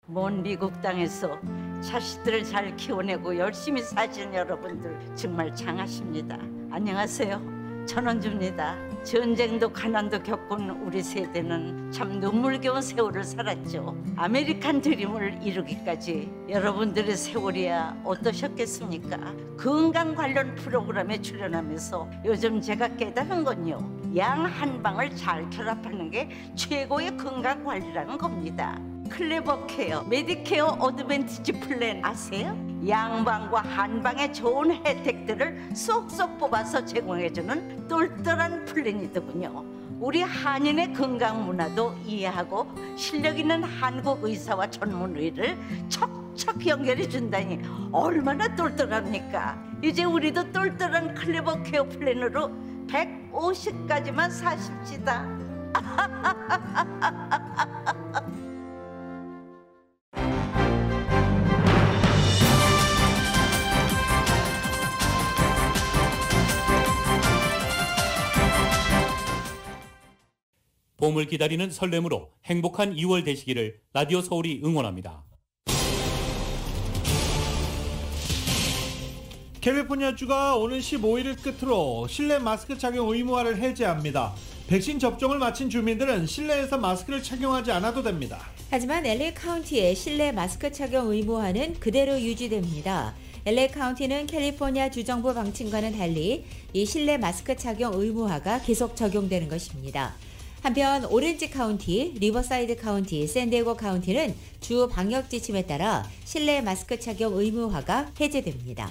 먼 미국 땅에서 자식들을 잘 키워내고 열심히 사시는 여러분들 정말 장하십니다. 안녕하세요. 전원주입니다. 전쟁도 가난도 겪은 우리 세대는 참 눈물겨운 세월을 살았죠. 아메리칸 드림을 이루기까지 여러분들의 세월이야 어떠셨겠습니까? 건강 관련 프로그램에 출연하면서 요즘 제가 깨달은 건요, 양 한방을 잘 결합하는 게 최고의 건강 관리라는 겁니다. 클레버 케어, 메디케어 어드밴티지 플랜 아세요? 양방과 한방의 좋은 혜택들을 쏙쏙 뽑아서 제공해주는 똘똘한 플랜이더군요. 우리 한인의 건강 문화도 이해하고 실력 있는 한국 의사와 전문의를 척척 연결해 준다니 얼마나 똘똘합니까? 이제 우리도 똘똘한 클레버 케어 플랜으로 150까지만 사십시다. 봄을 기다리는 설렘으로 행복한 2월 되시기를 라디오 서울이 응원합니다. 캘리포니아주가 오는 15일을 끝으로 실내 마스크 착용 의무화를 해제합니다. 백신 접종을 마친 주민들은 실내에서 마스크를 착용하지 않아도 됩니다. 하지만 LA 카운티의 실내 마스크 착용 의무화는 그대로 유지됩니다. LA 카운티는 캘리포니아 주정부 방침과는 달리 이 실내 마스크 착용 의무화가 계속 적용되는 것입니다. 한편 오렌지 카운티, 리버사이드 카운티, 샌디에고 카운티는 주 방역 지침에 따라 실내 마스크 착용 의무화가 해제됩니다.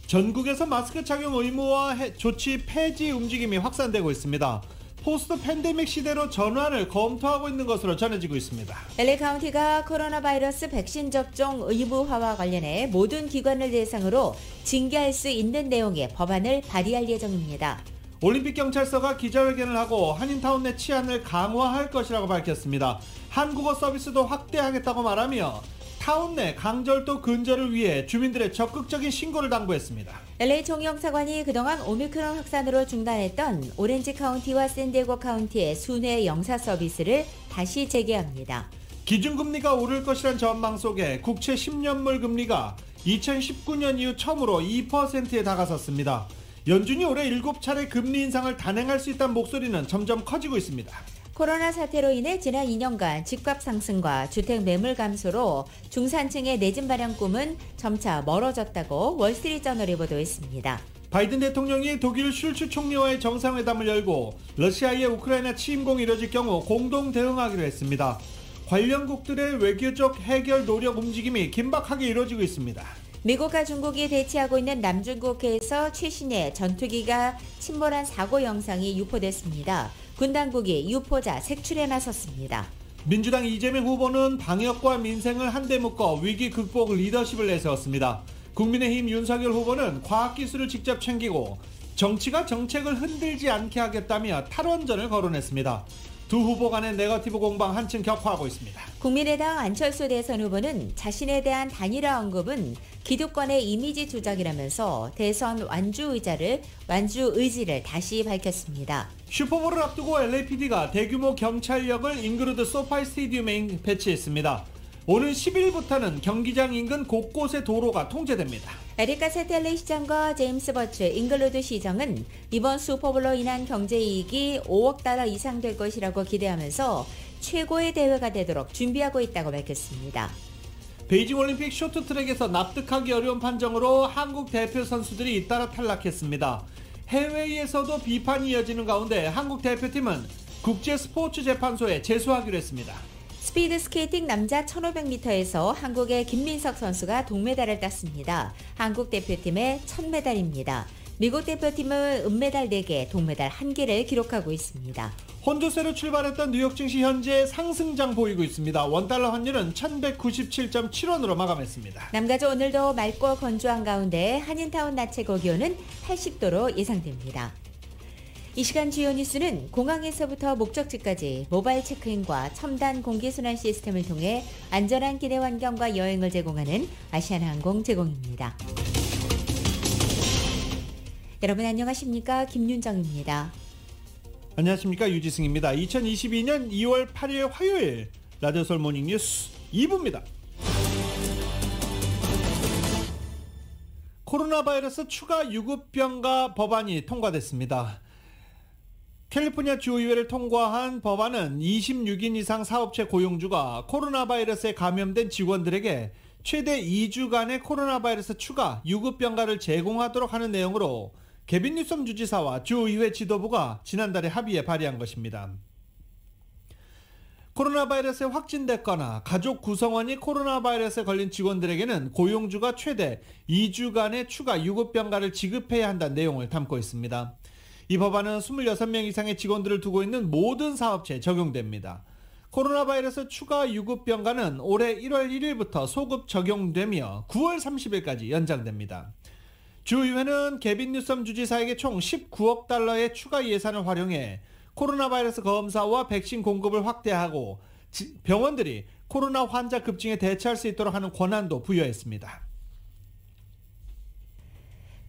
전국에서 마스크 착용 의무화 조치 폐지 움직임이 확산되고 있습니다. 포스트 팬데믹 시대로 전환을 검토하고 있는 것으로 전해지고 있습니다. LA 카운티가 코로나 바이러스 백신 접종 의무화와 관련해 모든 기관을 대상으로 징계할 수 있는 내용의 법안을 발의할 예정입니다. 올림픽 경찰서가 기자회견을 하고 한인타운 내 치안을 강화할 것이라고 밝혔습니다. 한국어 서비스도 확대하겠다고 말하며 타운 내 강절도 근절을 위해 주민들의 적극적인 신고를 당부했습니다. LA 총영사관이 그동안 오미크론 확산으로 중단했던 오렌지 카운티와 샌디에고 카운티의 순회 영사 서비스를 다시 재개합니다. 기준금리가 오를 것이란 전망 속에 국채 10년물 금리가 2019년 이후 처음으로 2%에 다가섰습니다. 연준이 올해 7차례 금리 인상을 단행할 수 있다는 목소리는 점점 커지고 있습니다. 코로나 사태로 인해 지난 2년간 집값 상승과 주택 매물 감소로 중산층의 내 집 마련 꿈은 점차 멀어졌다고 월스트리트저널이 보도했습니다. 바이든 대통령이 독일 슐츠 총리와의 정상회담을 열고 러시아의 우크라이나 침공이 이뤄질 경우 공동 대응하기로 했습니다. 관련국들의 외교적 해결 노력 움직임이 긴박하게 이루어지고 있습니다. 미국과 중국이 대치하고 있는 남중국해에서 최신의 전투기가 침몰한 사고 영상이 유포됐습니다. 군 당국이 유포자 색출에 나섰습니다. 민주당 이재명 후보는 방역과 민생을 한데 묶어 위기 극복 리더십을 내세웠습니다. 국민의힘 윤석열 후보는 과학기술을 직접 챙기고 정치가 정책을 흔들지 않게 하겠다며 탈원전을 거론했습니다. 두 후보 간의 네거티브 공방 한층 격화하고 있습니다. 국민의당 안철수 대선 후보는 자신에 대한 단일화 언급은 기득권의 이미지 조작이라면서 대선 완주 의지를 다시 밝혔습니다. 슈퍼볼을 앞두고 LAPD가 대규모 경찰력을 잉그루드 소파이 스테디움에 배치했습니다. 오는 10일부터는 경기장 인근 곳곳의 도로가 통제됩니다. 에리카 세텔리 시장과 제임스 버츠 잉글루드 시장은 이번 슈퍼볼로 인한 경제이익이 5억 달러 이상 될 것이라고 기대하면서 최고의 대회가 되도록 준비하고 있다고 밝혔습니다. 베이징 올림픽 쇼트트랙에서 납득하기 어려운 판정으로 한국 대표 선수들이 잇따라 탈락했습니다. 해외에서도 비판이 이어지는 가운데 한국 대표팀은 국제스포츠재판소에 제소하기로 했습니다. 스피드 스케이팅 남자 1500m에서 한국의 김민석 선수가 동메달을 땄습니다. 한국 대표팀의 첫 메달입니다. 미국 대표팀은 은메달 4개, 동메달 1개를 기록하고 있습니다. 혼조세로 출발했던 뉴욕 증시 현재 상승장 보이고 있습니다. 원달러 환율은 1197.7원으로 마감했습니다. 남가주 오늘도 맑고 건조한 가운데 한인타운 낮 최고 기온은 80도로 예상됩니다. 이 시간 주요 뉴스는 공항에서부터 목적지까지 모바일 체크인과 첨단 공기순환 시스템을 통해 안전한 기내 환경과 여행을 제공하는 아시아나항공 제공입니다. 여러분 안녕하십니까? 김윤정입니다. 안녕하십니까? 유지승입니다. 2022년 2월 8일 화요일 라디오 서울 모닝 뉴스 2부입니다. 코로나 바이러스 추가 유급병가 법안이 통과됐습니다. 캘리포니아 주의회를 통과한 법안은 26인 이상 사업체 고용주가 코로나 바이러스에 감염된 직원들에게 최대 2주간의 코로나 바이러스 추가 유급병가를 제공하도록 하는 내용으로 개빈 뉴섬 주지사와 주의회 지도부가 지난달에 합의에 발의한 것입니다. 코로나 바이러스에 확진됐거나 가족 구성원이 코로나 바이러스에 걸린 직원들에게는 고용주가 최대 2주간의 추가 유급병가를 지급해야 한다는 내용을 담고 있습니다. 이 법안은 26명 이상의 직원들을 두고 있는 모든 사업체에 적용됩니다. 코로나 바이러스 추가 유급병가는 올해 1월 1일부터 소급 적용되며 9월 30일까지 연장됩니다. 주의회는 개빈 뉴섬 주지사에게 총 19억 달러의 추가 예산을 활용해 코로나 바이러스 검사와 백신 공급을 확대하고 병원들이 코로나 환자 급증에 대처할 수 있도록 하는 권한도 부여했습니다.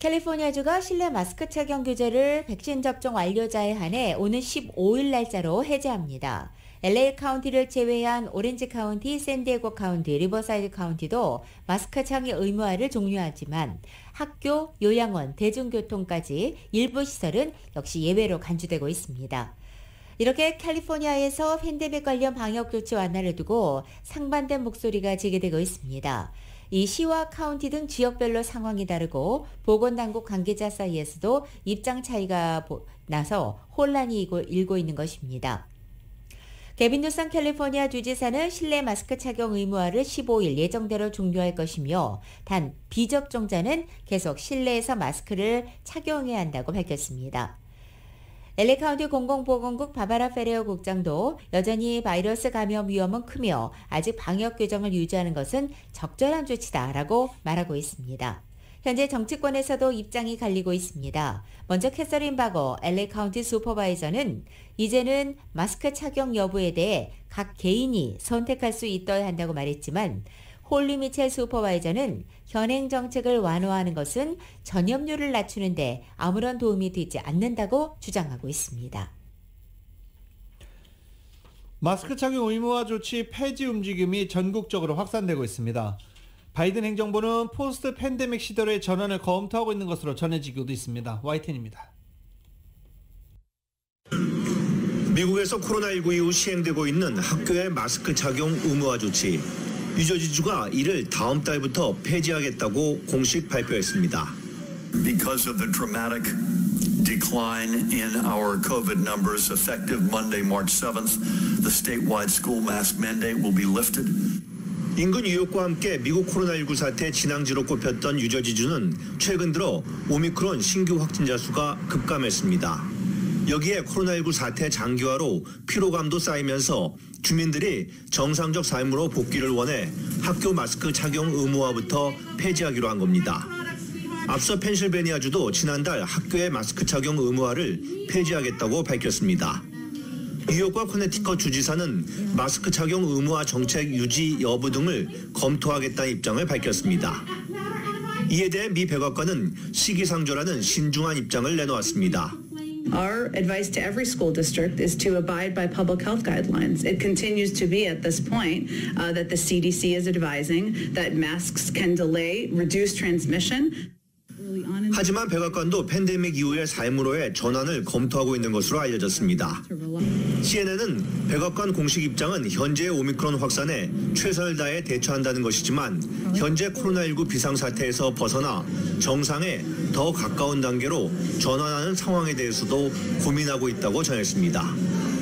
캘리포니아주가 실내 마스크 착용 규제를 백신 접종 완료자에 한해 오는 15일 날짜로 해제합니다. LA 카운티를 제외한 오렌지 카운티, 샌디에고 카운티, 리버사이드 카운티도 마스크 착용 의무화를 종료하지만 학교, 요양원, 대중교통까지 일부 시설은 역시 예외로 간주되고 있습니다. 이렇게 캘리포니아에서 팬데믹 관련 방역 조치 완화를 두고 상반된 목소리가 제기되고 있습니다. 이 시와 카운티 등 지역별로 상황이 다르고 보건당국 관계자 사이에서도 입장 차이가 나서 혼란이 일고 있는 것입니다. 개빈 뉴섬 캘리포니아 주지사는 실내 마스크 착용 의무화를 15일 예정대로 종료할 것이며 단 비접종자는 계속 실내에서 마스크를 착용해야 한다고 밝혔습니다. LA 카운티 공공보건국 바바라 페레오 국장도 여전히 바이러스 감염 위험은 크며 아직 방역 규정을 유지하는 것은 적절한 조치다라고 말하고 있습니다. 현재 정치권에서도 입장이 갈리고 있습니다. 먼저 캐서린 바거 LA 카운티 슈퍼바이저는 이제는 마스크 착용 여부에 대해 각 개인이 선택할 수 있어야 한다고 말했지만 홀리 미첼 슈퍼바이저는 현행 정책을 완화하는 것은 전염률을 낮추는데 아무런 도움이 되지 않는다고 주장하고 있습니다. 마스크 착용 의무화 조치 폐지 움직임이 전국적으로 확산되고 있습니다. 바이든 행정부는 포스트 팬데믹 시대로의 전환을 검토하고 있는 것으로 전해지고도 있습니다. YTN입니다. 미국에서 코로나19 이후 시행되고 있는 학교의 마스크 착용 의무화 조치. 뉴저지주가 이를 다음 달부터 폐지하겠다고 공식 발표했습니다. Because of the dramatic decline in our COVID numbers effective Monday, March 7th, the statewide school mask mandate will be lifted. 인근 뉴욕과 함께 미국 코로나19 사태 진앙지로 꼽혔던 뉴저지주는 최근 들어 오미크론 신규 확진자 수가 급감했습니다. 여기에 코로나19 사태 장기화로 피로감도 쌓이면서 주민들이 정상적 삶으로 복귀를 원해 학교 마스크 착용 의무화부터 폐지하기로 한 겁니다. 앞서 펜실베니아주도 지난달 학교의 마스크 착용 의무화를 폐지하겠다고 밝혔습니다. 뉴욕과 코네티컷 주지사는 마스크 착용 의무화 정책 유지 여부 등을 검토하겠다는 입장을 밝혔습니다. 이에 대해 미 백악관은 시기상조라는 신중한 입장을 내놓았습니다. Our advice to every school district is to abide by public health guidelines. It continues to be at this point that the CDC is advising that masks can delay, reduce transmission. 하지만 백악관도 팬데믹 이후의 삶으로의 전환을 검토하고 있는 것으로 알려졌습니다. CNN은 백악관 공식 입장은 현재의 오미크론 확산에 최선을 다해 대처한다는 것이지만 현재 코로나19 비상사태에서 벗어나 정상에 더 가까운 단계로 전환하는 상황에 대해서도 고민하고 있다고 전했습니다.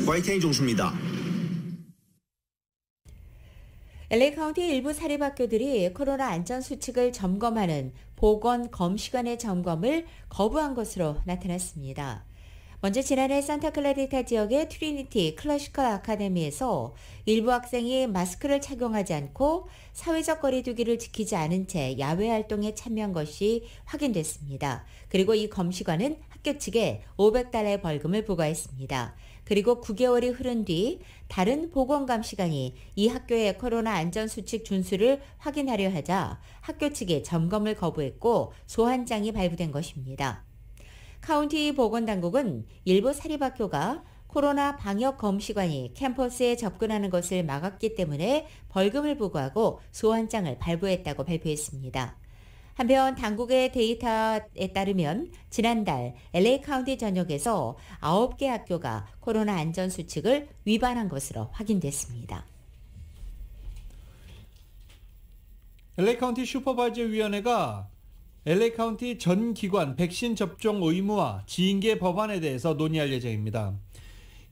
YTN 종수입니다. LA 카운티 일부 사립학교들이 코로나 안전 수칙을 점검하는 보건 검시관의 점검을 거부한 것으로 나타났습니다. 먼저 지난해 산타클라리타 지역의 트리니티 클래시컬 아카데미에서 일부 학생이 마스크를 착용하지 않고 사회적 거리두기를 지키지 않은 채 야외 활동에 참여한 것이 확인됐습니다. 그리고 이 검시관은 학교 측에 $500의 벌금을 부과했습니다. 그리고 9개월이 흐른 뒤 다른 보건감시관이 이 학교의 코로나 안전수칙 준수를 확인하려 하자 학교 측에 점검을 거부했고 소환장이 발부된 것입니다. 카운티 보건당국은 일부 사립학교가 코로나 방역 검시관이 캠퍼스에 접근하는 것을 막았기 때문에 벌금을 부과하고 소환장을 발부했다고 발표했습니다. 한편 당국의 데이터에 따르면 지난달 LA 카운티 전역에서 9개 학교가 코로나 안전수칙을 위반한 것으로 확인됐습니다. LA 카운티 슈퍼바이저 위원회가 LA 카운티 전 기관 백신 접종 의무화 징계 법안에 대해서 논의할 예정입니다.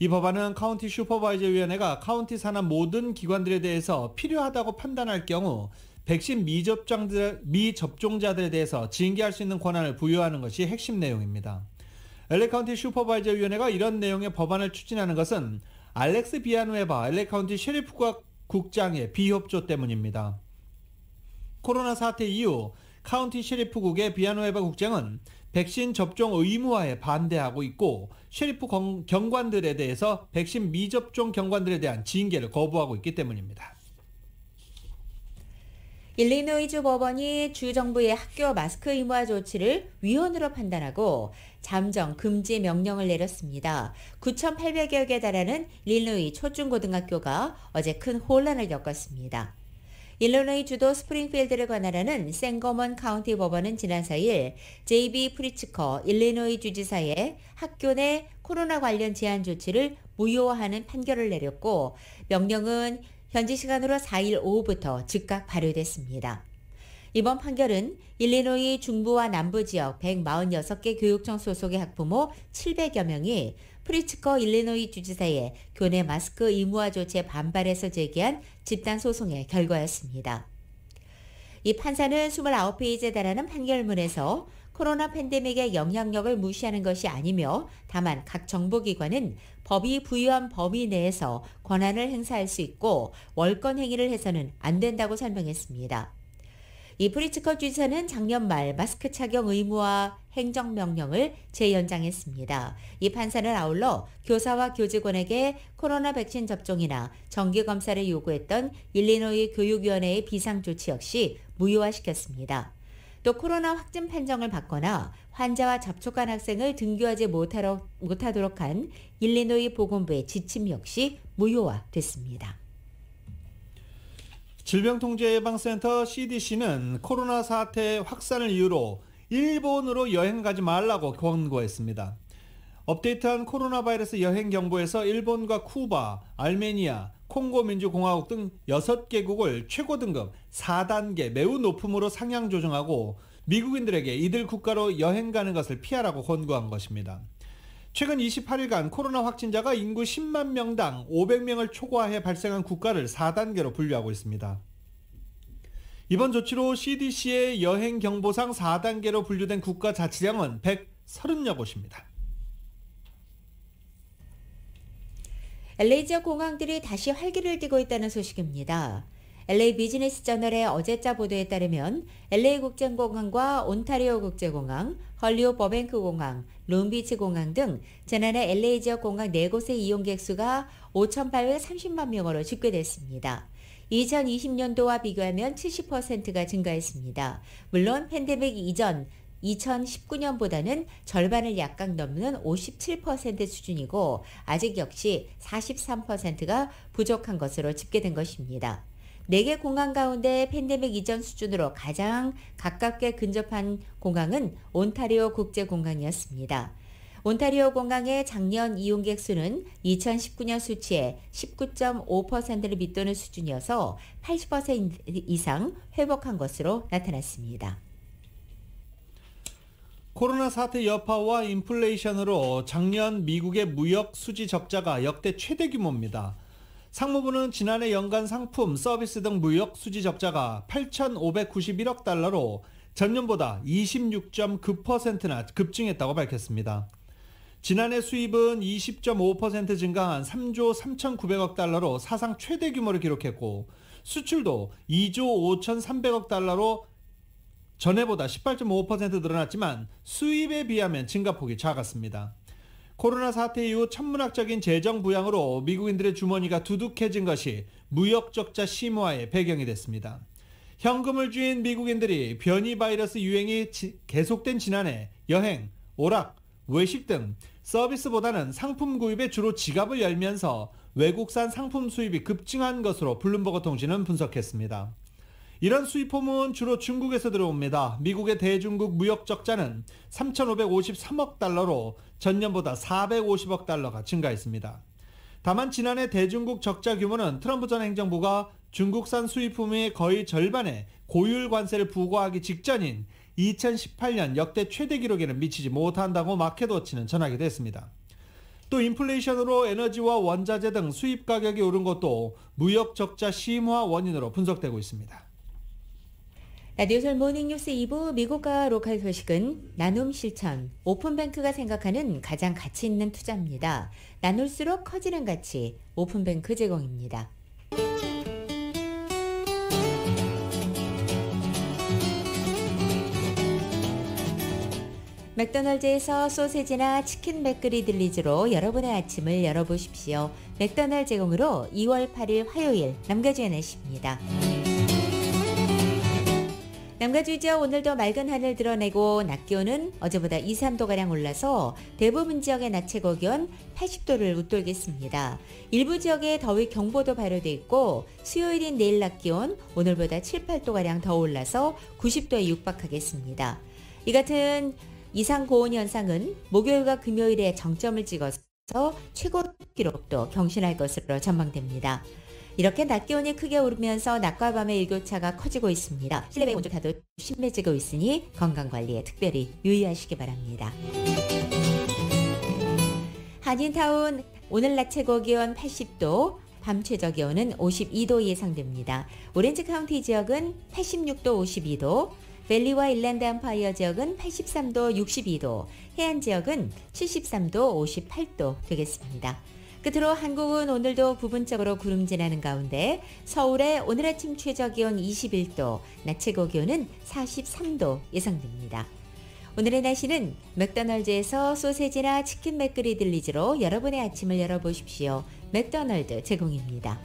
이 법안은 카운티 슈퍼바이저 위원회가 카운티 산하 모든 기관들에 대해서 필요하다고 판단할 경우 백신 미접종자들에 대해서 징계할 수 있는 권한을 부여하는 것이 핵심 내용입니다. LA 카운티 슈퍼바이저 위원회가 이런 내용의 법안을 추진하는 것은 알렉스 비아누에바 LA 카운티 셰리프 국장의 비협조 때문입니다. 코로나 사태 이후 카운티 셰리프국의 비아누에바 국장은 백신 접종 의무화에 반대하고 있고 셰리프 경관들에 대해서 백신 미접종 경관들에 대한 징계를 거부하고 있기 때문입니다. 일리노이주 법원이 주 정부의 학교 마스크 의무화 조치를 위헌으로 판단하고 잠정 금지 명령을 내렸습니다. 9,800여 개 달하는 일리노이 초중고등학교가 어제 큰 혼란을 겪었습니다. 일리노이 주도 스프링필드를 관할하는 생거먼 카운티 법원은 지난 4일 J.B. 프리츠커 일리노이 주지사의 학교 내 코로나 관련 제한 조치를 무효화하는 판결을 내렸고 명령은 현지 시간으로 4일 오후부터 즉각 발효됐습니다. 이번 판결은 일리노이 중부와 남부 지역 146개 교육청 소속의 학부모 700여 명이 프리츠커 일리노이 주지사의 교내 마스크 의무화 조치에 반발해서 제기한 집단 소송의 결과였습니다. 이 판사는 29페이지에 달하는 판결문에서 코로나 팬데믹의 영향력을 무시하는 것이 아니며 다만 각 정보기관은 법이 부여한 범위 내에서 권한을 행사할 수 있고 월권 행위를 해서는 안 된다고 설명했습니다. 이 프리츠커 주지사는 작년 말 마스크 착용 의무화 행정명령을 재연장했습니다. 이 판사는 아울러 교사와 교직원에게 코로나 백신 접종이나 정기검사를 요구했던 일리노이 교육위원회의 비상조치 역시 무효화시켰습니다. 또 코로나 확진 판정을 받거나 환자와 접촉한 학생을 등교하지 못하도록 한 일리노이 보건부의 지침 역시 무효화됐습니다. 질병통제예방센터 CDC는 코로나 사태 확산을 이유로 일본으로 여행 가지 말라고 권고했습니다. 업데이트한 코로나 바이러스 여행 경보에서 일본과 쿠바, 알메니아, 콩고 민주공화국 등 6개국을 최고 등급 4단계 매우 높음으로 상향 조정하고 미국인들에게 이들 국가로 여행 가는 것을 피하라고 권고한 것입니다. 최근 28일간 코로나 확진자가 인구 10만 명당 500명을 초과해 발생한 국가를 4단계로 분류하고 있습니다. 이번 조치로 CDC의 여행 경보상 4단계로 분류된 국가 자치령은 130여 곳입니다. LA 지역 공항들이 다시 활기를 띠고 있다는 소식입니다. LA 비즈니스 저널의 어제자 보도에 따르면 LA 국제공항과 온타리오 국제공항, 헐리우드 버뱅크 공항, 롱비치 공항 등 지난해 LA 지역 공항 4곳의 이용객 수가 5,830만 명으로 집계됐습니다. 2020년도와 비교하면 70%가 증가했습니다. 물론 팬데믹 이전 2019년보다는 절반을 약간 넘는 57% 수준이고 아직 역시 43%가 부족한 것으로 집계된 것입니다. 4개 공항 가운데 팬데믹 이전 수준으로 가장 가깝게 근접한 공항은 온타리오 국제공항이었습니다. 온타리오 공항의 작년 이용객 수는 2019년 수치의 19.5%를 밑도는 수준이어서 80% 이상 회복한 것으로 나타났습니다. 코로나 사태 여파와 인플레이션으로 작년 미국의 무역 수지 적자가 역대 최대 규모입니다. 상무부는 지난해 연간 상품, 서비스 등 무역 수지 적자가 8,591억 달러로 전년보다 26.9%나 급증했다고 밝혔습니다. 지난해 수입은 20.5% 증가한 3조 3,900억 달러로 사상 최대 규모를 기록했고 수출도 2조 5,300억 달러로 전해보다 18.5% 늘어났지만 수입에 비하면 증가폭이 작았습니다. 코로나 사태 이후 천문학적인 재정 부양으로 미국인들의 주머니가 두둑해진 것이 무역 적자 심화의 배경이 됐습니다. 현금을 쥐인 미국인들이 변이 바이러스 유행이 계속된 지난해 여행, 오락, 외식 등 서비스보다는 상품 구입에 주로 지갑을 열면서 외국산 상품 수입이 급증한 것으로 블룸버그 통신은 분석했습니다. 이런 수입품은 주로 중국에서 들어옵니다. 미국의 대중국 무역 적자는 3,553억 달러로 전년보다 450억 달러가 증가했습니다. 다만 지난해 대중국 적자 규모는 트럼프 전 행정부가 중국산 수입품의 거의 절반에 고율 관세를 부과하기 직전인 2018년 역대 최대 기록에는 미치지 못한다고 마켓워치는 전하게 됐습니다. 또 인플레이션으로 에너지와 원자재 등 수입 가격이 오른 것도 무역 적자 심화 원인으로 분석되고 있습니다. 라디오솔 모닝뉴스 2부 미국과 로컬 소식은 나눔 실천, 오픈뱅크가 생각하는 가장 가치 있는 투자입니다. 나눌수록 커지는 가치, 오픈뱅크 제공입니다. 맥도날드에서 소세지나 치킨 맥그리 딜리즈로 여러분의 아침을 열어보십시오. 맥도날드 제공으로 2월 8일 화요일 남가주의 날씨입니다. 남가주이죠. 오늘도 맑은 하늘 드러내고 낮 기온은 어제보다 2, 3도가량 올라서 대부분 지역의 낮 최고 기온 80도를 웃돌겠습니다. 일부 지역에 더위 경보도 발효돼 있고 수요일인 내일 낮 기온 오늘보다 7, 8도가량 더 올라서 90도에 육박하겠습니다. 이 같은 이상 고온 현상은 목요일과 금요일에 정점을 찍어서 최고 기록도 경신할 것으로 전망됩니다. 이렇게 낮 기온이 크게 오르면서 낮과 밤의 일교차가 커지고 있습니다. 실내외 온도차도 심해지고 있으니 건강관리에 특별히 유의하시기 바랍니다. 한인타운 오늘 낮 최고 기온 80도, 밤 최저 기온은 52도 예상됩니다. 오렌지 카운티 지역은 86도 52도, 밸리와 일랜드 엠파이어 지역은 83도 62도, 해안 지역은 73도 58도 되겠습니다. 끝으로 한국은 오늘도 부분적으로 구름 지나는 가운데 서울의 오늘 아침 최저 기온 21도, 낮 최고 기온은 43도 예상됩니다. 오늘의 날씨는 맥도날드에서 소세지나 치킨 맥그리 딜리즈로 여러분의 아침을 열어보십시오. 맥도날드 제공입니다.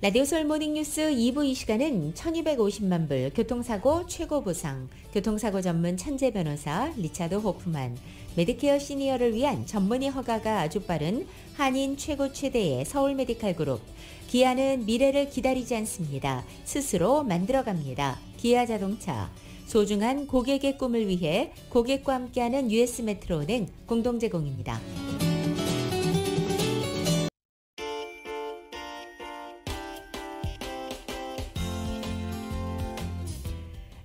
라디오솔 모닝뉴스 2부 이 시간은 1250만 불 교통사고 최고 보상, 교통사고 전문 천재 변호사 리차드 호프만, 메디케어 시니어를 위한 전문의 허가가 아주 빠른 한인 최고 최대의 서울 메디칼 그룹, 기아는 미래를 기다리지 않습니다. 스스로 만들어갑니다. 기아 자동차, 소중한 고객의 꿈을 위해 고객과 함께하는 US 메트로은행 공동 제공입니다.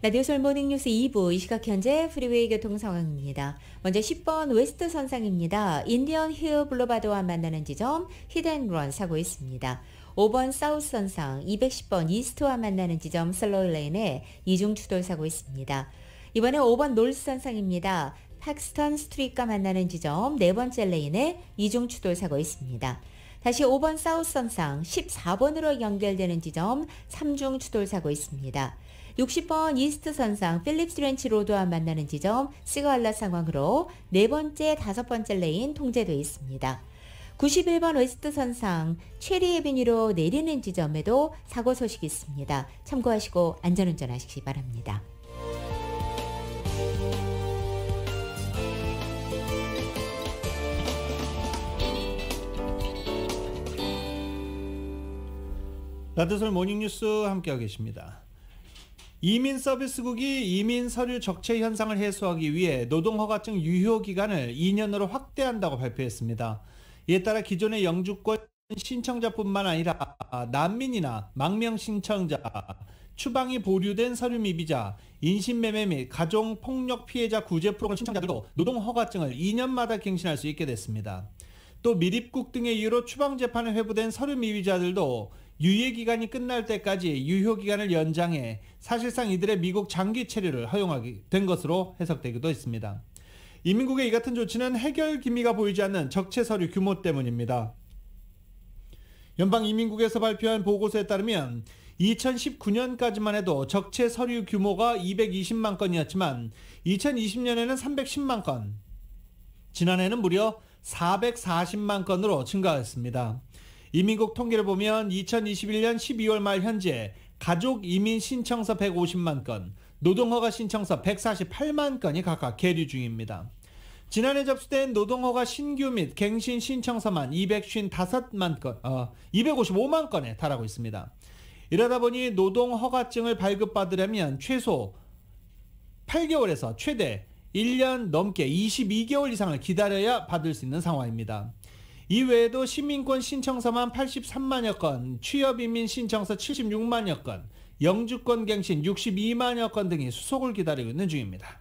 라디오솔 모닝뉴스 2부 이 시각 현재 프리웨이 교통 상황입니다. 먼저 10번 웨스트 선상입니다. 인디언 힐 블루바드와 만나는 지점 히드앤런 사고 있습니다. 5번 사우스 선상 210번 이스트와 만나는 지점 슬로우 레인에 이중 추돌 사고 있습니다. 이번에 5번 노스 선상입니다. 팍스턴 스트리트과 만나는 지점 4번째 레인에 이중 추돌 사고 있습니다. 다시 5번 사우스 선상 14번으로 연결되는 지점 3중 추돌 사고 있습니다. 60번 이스트 선상 필립스 렌치 로드와 만나는 지점 시가알라 상황으로 4번째, 5번째 레인 통제되어 있습니다. 91번 웨스트 선상 체리 에비뉴로 내리는 지점에도 사고 소식이 있습니다. 참고하시고 안전운전 하시기 바랍니다. 라디오솔 모닝뉴스 함께하고 계십니다. 이민 서비스국이 이민 서류 적체 현상을 해소하기 위해 노동허가증 유효기간을 2년으로 확대한다고 발표했습니다. 이에 따라 기존의 영주권 신청자뿐만 아니라 난민이나 망명 신청자, 추방이 보류된 서류 미비자, 인신매매 및 가정폭력 피해자 구제 프로그램 신청자들도 노동허가증을 2년마다 갱신할 수 있게 됐습니다. 또 미립국 등의 이유로 추방재판에 회부된 서류 미비자들도 유예기간이 끝날 때까지 유효기간을 연장해 사실상 이들의 미국 장기 체류를 허용하게 된 것으로 해석되기도 했습니다. 이민국의 이 같은 조치는 해결 기미가 보이지 않는 적체 서류 규모 때문입니다. 연방이민국에서 발표한 보고서에 따르면 2019년까지만 해도 적체 서류 규모가 220만 건이었지만 2020년에는 310만 건, 지난해는 무려 440만 건으로 증가했습니다. 이민국 통계를 보면 2021년 12월 말 현재 가족 이민 신청서 150만 건, 노동허가 신청서 148만 건이 각각 계류 중입니다. 지난해 접수된 노동허가 신규 및 갱신 신청서만 255만 건에 달하고 있습니다. 이러다 보니 노동허가증을 발급받으려면 최소 8개월에서 최대 1년 넘게 22개월 이상을 기다려야 받을 수 있는 상황입니다. 이외에도 시민권 신청서만 83만여 건, 취업이민 신청서 76만여 건, 영주권 갱신 62만여 건 등이 수속을 기다리고 있는 중입니다.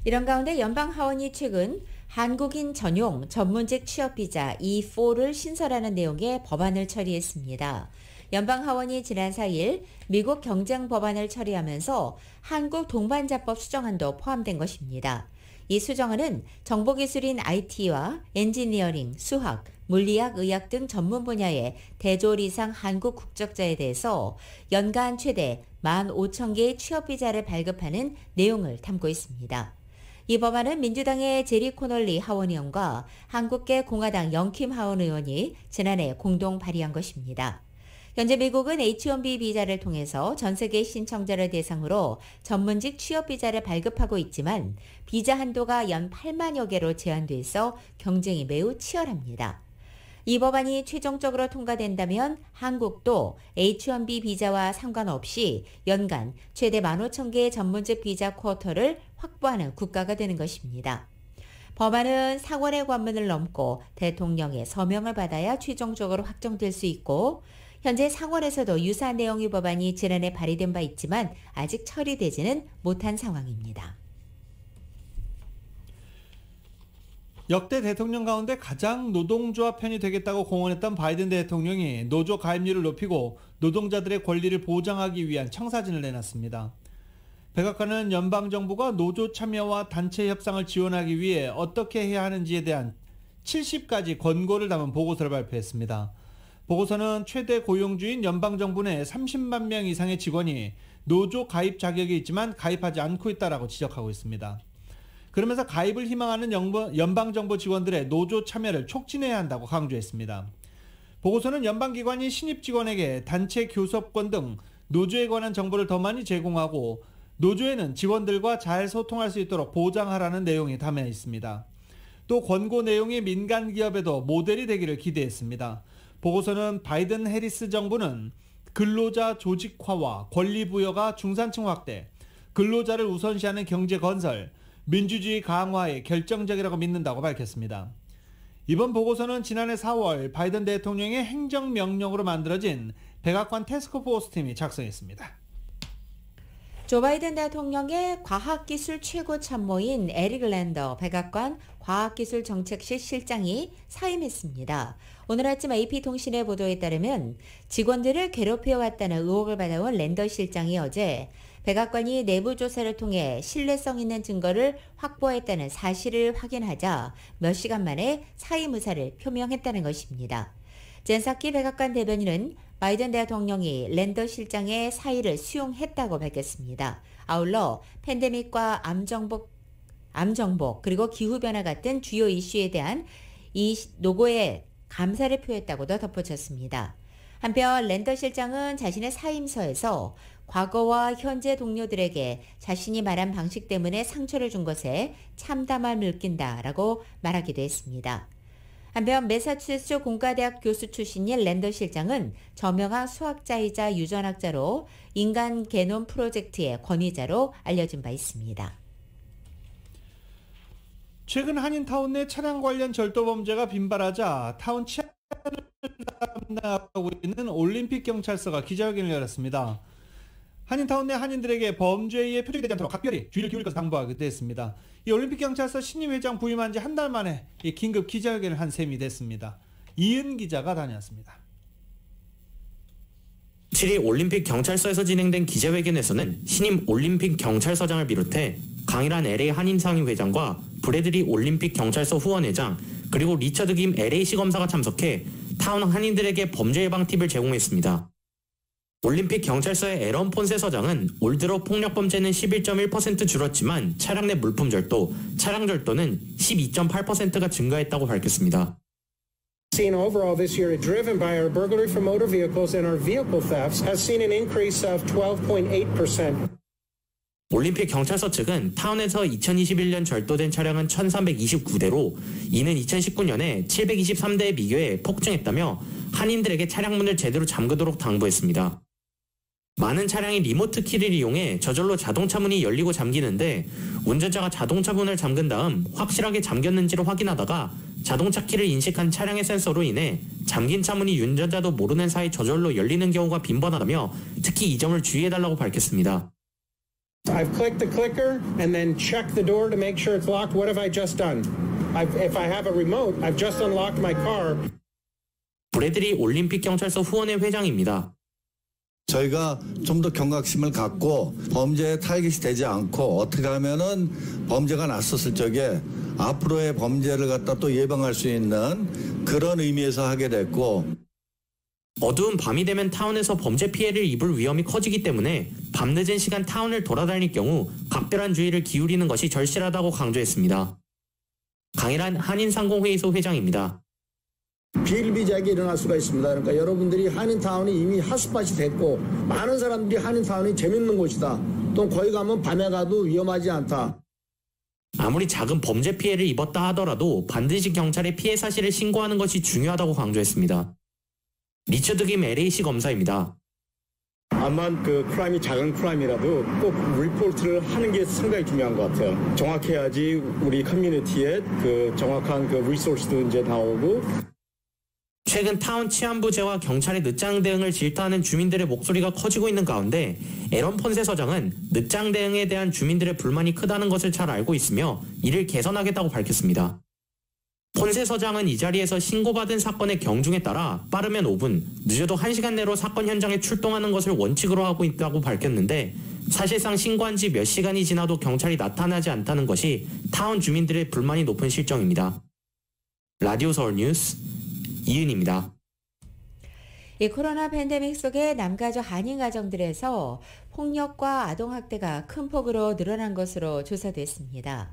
이런 가운데 연방하원이 최근 한국인 전용 전문직 취업비자 E4를 신설하는 내용의 법안을 처리했습니다. 연방하원이 지난 4일 미국 경쟁 법안을 처리하면서 한국 동반자법 수정안도 포함된 것입니다. 이 수정안은 정보기술인 IT와 엔지니어링, 수학, 물리학, 의학 등 전문 분야의 대졸 이상 한국 국적자에 대해서 연간 최대 15,000개의 취업비자를 발급하는 내용을 담고 있습니다. 이 법안은 민주당의 제리 코널리 하원의원과 한국계 공화당 영킴 하원 의원이 지난해 공동 발의한 것입니다. 현재 미국은 H-1B 비자를 통해서 전 세계 신청자를 대상으로 전문직 취업 비자를 발급하고 있지만 비자 한도가 연 8만여 개로 제한돼 있어 경쟁이 매우 치열합니다. 이 법안이 최종적으로 통과된다면 한국도 H-1B 비자와 상관없이 연간 최대 15,000개의 전문직 비자 쿼터를 확보하는 국가가 되는 것입니다. 법안은 상원의 관문을 넘고 대통령의 서명을 받아야 최종적으로 확정될 수 있고 현재 상원에서도 유사한 내용의 법안이 지난해 발의된 바 있지만 아직 처리되지는 못한 상황입니다. 역대 대통령 가운데 가장 노동조합 편이 되겠다고 공언했던 바이든 대통령이 노조 가입률을 높이고 노동자들의 권리를 보장하기 위한 청사진을 내놨습니다. 백악관은 연방정부가 노조 참여와 단체 협상을 지원하기 위해 어떻게 해야 하는지에 대한 70가지 권고를 담은 보고서를 발표했습니다. 보고서는 최대 고용주인 연방정부 내 30만 명 이상의 직원이 노조 가입 자격이 있지만 가입하지 않고 있다고 지적하고 있습니다. 그러면서 가입을 희망하는 연방정부 직원들의 노조 참여를 촉진해야 한다고 강조했습니다. 보고서는 연방기관이 신입 직원에게 단체 교섭권 등 노조에 관한 정보를 더 많이 제공하고 노조에는 직원들과 잘 소통할 수 있도록 보장하라는 내용이 담겨 있습니다. 또 권고 내용이 민간 기업에도 모델이 되기를 기대했습니다. 보고서는 바이든 해리스 정부는 근로자 조직화와 권리 부여가 중산층 확대, 근로자를 우선시하는 경제 건설, 민주주의 강화에 결정적이라고 믿는다고 밝혔습니다. 이번 보고서는 지난해 4월 바이든 대통령의 행정명령으로 만들어진 백악관 태스크포스팀이 작성했습니다. 조 바이든 대통령의 과학기술 최고 참모인 에릭 랜더 백악관 과학기술정책실 실장이 사임했습니다. 오늘 아침 AP통신의 보도에 따르면 직원들을 괴롭혀왔다는 의혹을 받아온 랜더 실장이 어제 백악관이 내부 조사를 통해 신뢰성 있는 증거를 확보했다는 사실을 확인하자 몇 시간 만에 사임 의사를 표명했다는 것입니다. 젠사키 백악관 대변인은 바이든 대통령이 랜더 실장의 사의를 수용했다고 밝혔습니다. 아울러 팬데믹과 암정복 그리고 기후변화 같은 주요 이슈에 대한 이 노고에 감사를 표했다고도 덧붙였습니다. 한편 랜더 실장은 자신의 사임서에서 과거와 현재 동료들에게 자신이 말한 방식 때문에 상처를 준 것에 참담함을 느낀다라고 말하기도 했습니다. 한편 매사추세츠 공과대학 교수 출신인 랜더 실장은 저명한 수학자이자 유전학자로 인간 게놈 프로젝트의 권위자로 알려진 바 있습니다. 최근 한인타운 내 차량 관련 절도 범죄가 빈발하자 타운 치안을 담당하고 있는 올림픽 경찰서가 기자회견을 열었습니다. 한인타운 내 한인들에게 범죄에 표적이 되지 않도록 각별히 주의를 기울일 것을 당부하기도 했습니다. 이 올림픽 경찰서 신임 회장 부임한 지 한 달 만에 이 긴급 기자회견을 한 셈이 됐습니다. 이은 기자가 다녀왔습니다. 7일 올림픽 경찰서에서 진행된 기자회견에서는 신임 올림픽 경찰서장을 비롯해 강일한 LA 한인상위 회장과 브래들리 올림픽 경찰서 후원회장 그리고 리처드 김 LA시 검사가 참석해 타운 한인들에게 범죄 예방 팁을 제공했습니다. 올림픽 경찰서의 에런 폰세 서장은 올 들어 폭력 범죄는 11.1% 줄었지만 차량 내 물품 절도, 차량 절도는 12.8%가 증가했다고 밝혔습니다. Seen overall this year, driven by our burglary from motor vehicles and our vehicle thefts, has seen an increase of 12.8%. 올림픽 경찰서 측은 타운에서 2021년 절도된 차량은 1329대로 이는 2019년에 723대에 비교해 폭증했다며 한인들에게 차량 문을 제대로 잠그도록 당부했습니다. 많은 차량이 리모트 키를 이용해 저절로 자동차 문이 열리고 잠기는데 운전자가 자동차 문을 잠근 다음 확실하게 잠겼는지를 확인하다가 자동차 키를 인식한 차량의 센서로 인해 잠긴 차 문이 운전자도 모르는 사이 저절로 열리는 경우가 빈번하다며 특히 이 점을 주의해달라고 밝혔습니다. I've clicked the clicker and then checked the door to make sure it's locked. What have I just done? If I have a remote, I've just unlocked my car. 브래들리 올림픽 경찰서 후원회 회장입니다. 저희가 좀 더 경각심을 갖고 범죄에 타겟이 되지 않고 어떻게 하면은 범죄가 났었을 적에 앞으로의 범죄를 갖다 또 예방할 수 있는 그런 의미에서 하게 됐고, 어두운 밤이 되면 타운에서 범죄 피해를 입을 위험이 커지기 때문에 밤늦은 시간 타운을 돌아다닐 경우 각별한 주의를 기울이는 것이 절실하다고 강조했습니다. 강일한 한인상공회의소 회장입니다. 비일비재하게 일어날 수가 있습니다. 그러니까 여러분들이 한인타운이 이미 핫스팟이 됐고 많은 사람들이 한인타운이 재밌는 곳이다. 또 거기 가면 밤에 가도 위험하지 않다. 아무리 작은 범죄 피해를 입었다 하더라도 반드시 경찰에 피해 사실을 신고하는 것이 중요하다고 강조했습니다. 리처드 김 LAC 검사입니다. 암만 그 크라임이 작은 크라임이라도 꼭 리포트를 하는 게 상당히 중요한 것 같아요. 정확해야지 우리 커뮤니티에 그 정확한 그 리소스도 이제 나오고. 최근 타운 치안부재와 경찰의 늦장 대응을 질타하는 주민들의 목소리가 커지고 있는 가운데 에런 폰세 서장은 늦장 대응에 대한 주민들의 불만이 크다는 것을 잘 알고 있으며 이를 개선하겠다고 밝혔습니다. 폰세 서장은 이 자리에서 신고받은 사건의 경중에 따라 빠르면 5분, 늦어도 1시간 내로 사건 현장에 출동하는 것을 원칙으로 하고 있다고 밝혔는데 사실상 신고한 지 몇 시간이 지나도 경찰이 나타나지 않다는 것이 타운 주민들의 불만이 높은 실정입니다. 라디오 서울 뉴스 이은입니다. 이 코로나 팬데믹 속에 남가족 한인 가정들에서 폭력과 아동학대가 큰 폭으로 늘어난 것으로 조사됐습니다.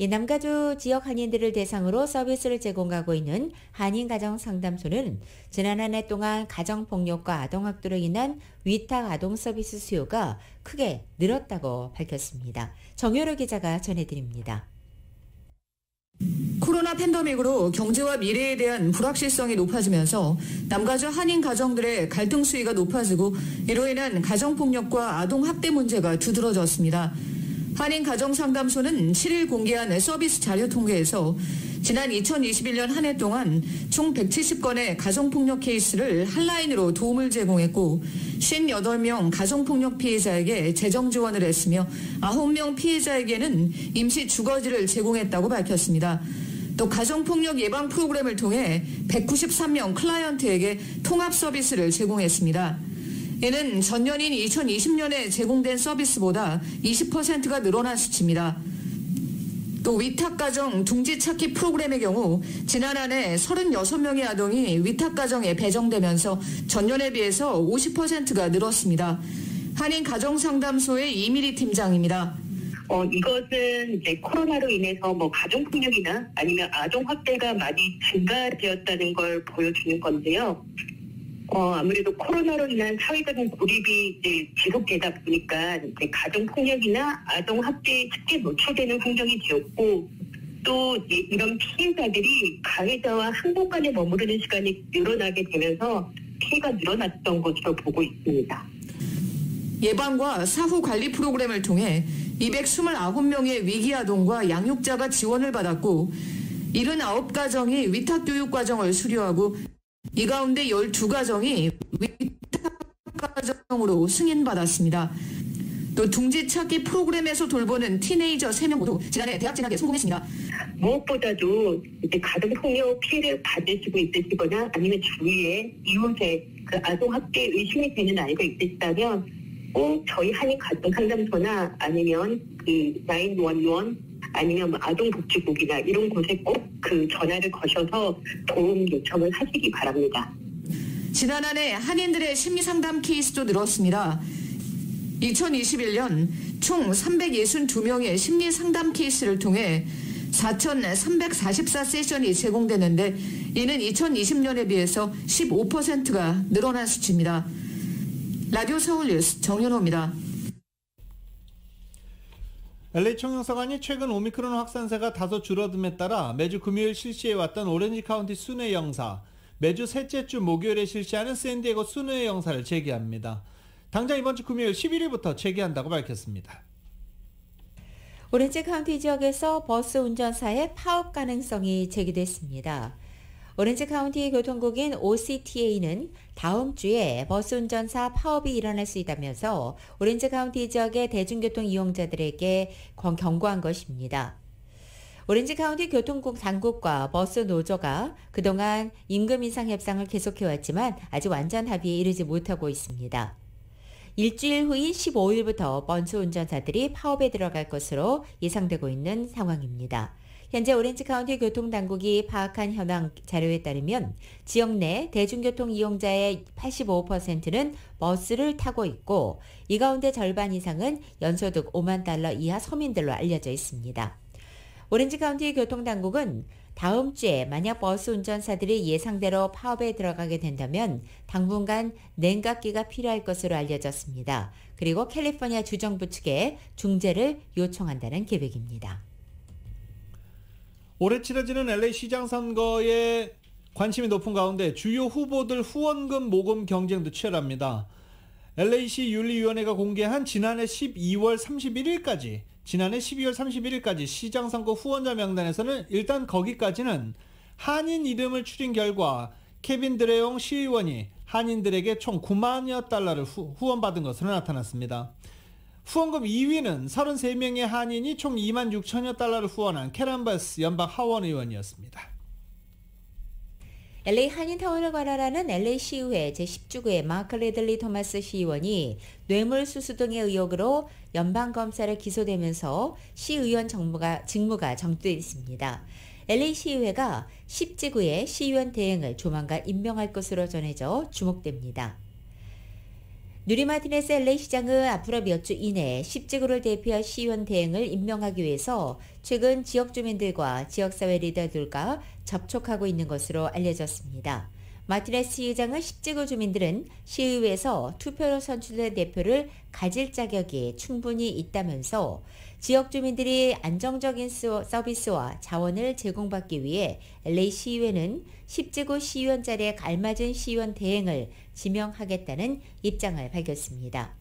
이 남가주 지역 한인들을 대상으로 서비스를 제공하고 있는 한인가정상담소는 지난 한 해 동안 가정폭력과 아동학대로 인한 위탁 아동 서비스 수요가 크게 늘었다고 밝혔습니다. 정효로 기자가 전해드립니다. 코로나 팬데믹으로 경제와 미래에 대한 불확실성이 높아지면서 남가주 한인 가정들의 갈등 수위가 높아지고 이로 인한 가정폭력과 아동학대 문제가 두드러졌습니다. 한인가정상담소는 7일 공개한 서비스 자료 통계에서 지난 2021년 한 해 동안 총 170건의 가정폭력 케이스를 한라인으로 도움을 제공했고 58명 가정폭력 피해자에게 재정 지원을 했으며 9명 피해자에게는 임시 주거지를 제공했다고 밝혔습니다. 또 가정폭력 예방 프로그램을 통해 193명 클라이언트에게 통합 서비스를 제공했습니다. 이는 전년인 2020년에 제공된 서비스보다 20%가 늘어난 수치입니다. 또 위탁가정 둥지 찾기 프로그램의 경우 지난 한 해 36명의 아동이 위탁가정에 배정되면서 전년에 비해서 50%가 늘었습니다. 한인가정상담소의 이미리 팀장입니다. 이것은 이제 코로나로 인해서 가정폭력이나 아니면 아동학대가 많이 증가되었다는 걸 보여주는 건데요. 아무래도 코로나로 인한 사회적인 고립이 이제 지속되다 보니까 이제 가정폭력이나 아동학대에 쉽게 노출되는 환경이 되었고 또 이런 피해자들이 가해자와 한 공간에 머무르는 시간이 늘어나게 되면서 피해가 늘어났던 것으로 보고 있습니다. 예방과 사후 관리 프로그램을 통해 229명의 위기아동과 양육자가 지원을 받았고 79가정이 위탁교육과정을 수료하고 이 가운데 12가정이 위탁가정으로 승인받았습니다. 또 둥지 찾기 프로그램에서 돌보는 티네이저 3명 모두 지난해 대학 진학에 성공했습니다. 무엇보다도 이제 가정폭력 피해를 받으시고 있으시거나 아니면 주위에 이웃에 그 아동학대 의심이 되는 아이가 있으시다면 꼭 저희 한인가정상담소나 아니면 그 911 아니면 아동복지국이나 이런 곳에 꼭 그 전화를 거셔서 도움 요청을 하시기 바랍니다. 지난 한 해 한인들의 심리상담 케이스도 늘었습니다. 2021년 총 362명의 심리상담 케이스를 통해 4,344 세션이 제공되는데 이는 2020년에 비해서 15%가 늘어난 수치입니다. 라디오 서울 뉴스 정윤호입니다. LA 총영사관이 최근 오미크론 확산세가 다소 줄어듦에 따라 매주 금요일 실시해왔던 오렌지 카운티 순회 영사, 매주 셋째 주 목요일에 실시하는 샌디에고 순회 영사를 재개합니다. 당장 이번 주 금요일 11일부터 재개한다고 밝혔습니다. 오렌지 카운티 지역에서 버스 운전사의 파업 가능성이 제기됐습니다. 오렌지 카운티 교통국인 OCTA는 다음 주에 버스 운전사 파업이 일어날 수 있다면서 오렌지 카운티 지역의 대중교통 이용자들에게 경고한 것입니다. 오렌지 카운티 교통국 당국과 버스 노조가 그동안 임금 인상 협상을 계속해왔지만 아직 완전 합의에 이르지 못하고 있습니다. 일주일 후인 15일부터 버스 운전사들이 파업에 들어갈 것으로 예상되고 있는 상황입니다. 현재 오렌지 카운티 교통당국이 파악한 현황 자료에 따르면 지역 내 대중교통 이용자의 85%는 버스를 타고 있고 이 가운데 절반 이상은 연소득 5만 달러 이하 서민들로 알려져 있습니다. 오렌지 카운티 교통당국은 다음 주에 만약 버스 운전사들이 예상대로 파업에 들어가게 된다면 당분간 냉각기가 필요할 것으로 알려졌습니다. 그리고 캘리포니아 주정부 측에 중재를 요청한다는 계획입니다. 올해 치러지는 LA 시장 선거에 관심이 높은 가운데 주요 후보들 후원금 모금 경쟁도 치열합니다. LA시 윤리위원회가 공개한 지난해 12월 31일까지 시장 선거 후원자 명단에서는 일단 거기까지는 한인 이름을 추린 결과 케빈 드레용 시의원이 한인들에게 총 9만여 달러를 후원받은 것으로 나타났습니다. 후원금 2위는 33명의 한인이 총 2만 6천여 달러를 후원한 캐런 바스 연방 하원 의원이었습니다. LA 한인타운을 관할하는 LA 시의회 제10주구의 마크 레들리 토마스 시의원이 뇌물수수 등의 의혹으로 연방검사를 기소되면서 시의원 직무가 정지됐습니다. LA 시의회가 10지구의 시의원 대행을 조만간 임명할 것으로 전해져 주목됩니다. 누리 마티네스 LA 시장은 앞으로 몇 주 이내에 10지구를 대표할 시의원 대행을 임명하기 위해서 최근 지역 주민들과 지역사회 리더들과 접촉하고 있는 것으로 알려졌습니다. 마티네스 시의장은 10지구 주민들은 시의회에서 투표로 선출된 대표를 가질 자격이 충분히 있다면서 지역 주민들이 안정적인 서비스와 자원을 제공받기 위해 LA 시의회는 10지구 시의원 자리에 알맞은 시의원 대행을 지명하겠다는 입장을 밝혔습니다.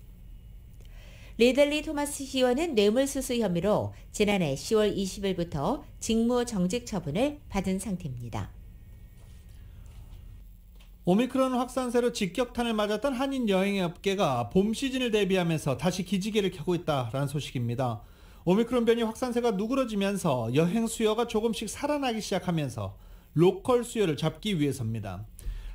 리들리 토마스 시의원은 뇌물수수 혐의로 지난해 10월 20일부터 직무 정직 처분을 받은 상태입니다. 오미크론 확산세로 직격탄을 맞았던 한인 여행업계가 봄 시즌을 대비하면서 다시 기지개를 켜고 있다라는 소식입니다. 오미크론 변이 확산세가 누그러지면서 여행 수요가 조금씩 살아나기 시작하면서 로컬 수요를 잡기 위해서입니다.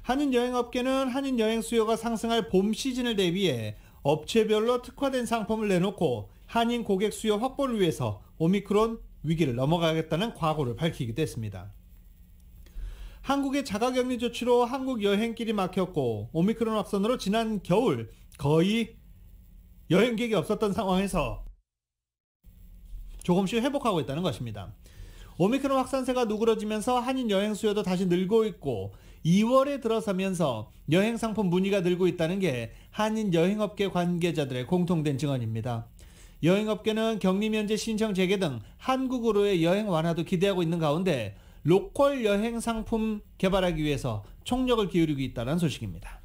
한인 여행업계는 한인 여행 수요가 상승할 봄 시즌을 대비해 업체별로 특화된 상품을 내놓고 한인 고객 수요 확보를 위해서 오미크론 위기를 넘어가겠다는 각오를 밝히기도 했습니다. 한국의 자가격리 조치로 한국 여행길이 막혔고 오미크론 확산으로 지난 겨울 거의 여행객이 없었던 상황에서 조금씩 회복하고 있다는 것입니다. 오미크론 확산세가 누그러지면서 한인 여행 수요도 다시 늘고 있고 2월에 들어서면서 여행 상품 문의가 늘고 있다는 게 한인 여행업계 관계자들의 공통된 증언입니다. 여행업계는 격리 면제 신청 재개 등 한국으로의 여행 완화도 기대하고 있는 가운데 로컬 여행 상품 개발하기 위해서 총력을 기울이고 있다는 소식입니다.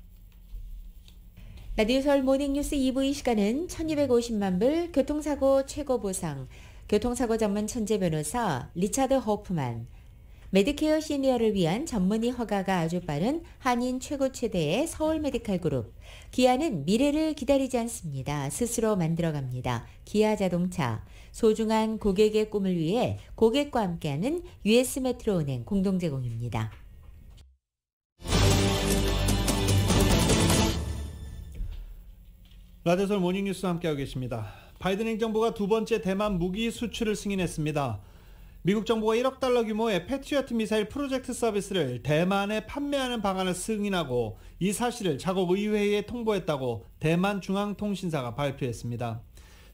라디오 서울 모닝뉴스 2부 이 시간은 1250만 불 교통사고 최고 보상, 교통사고 전문 천재 변호사 리차드 호프만, 메디케어 시니어를 위한 전문의 허가가 아주 빠른 한인 최고 최대의 서울 메디칼 그룹, 기아는 미래를 기다리지 않습니다. 스스로 만들어갑니다. 기아 자동차, 소중한 고객의 꿈을 위해 고객과 함께하는 US 메트로은행 공동 제공입니다. 라디오 서울 모닝뉴스 함께하고 계십니다. 바이든 행정부가 두 번째 대만 무기 수출을 승인했습니다. 미국 정부가 1억 달러 규모의 패트리어트 미사일 프로젝트 서비스를 대만에 판매하는 방안을 승인하고 이 사실을 자국 의회에 통보했다고 대만 중앙통신사가 발표했습니다.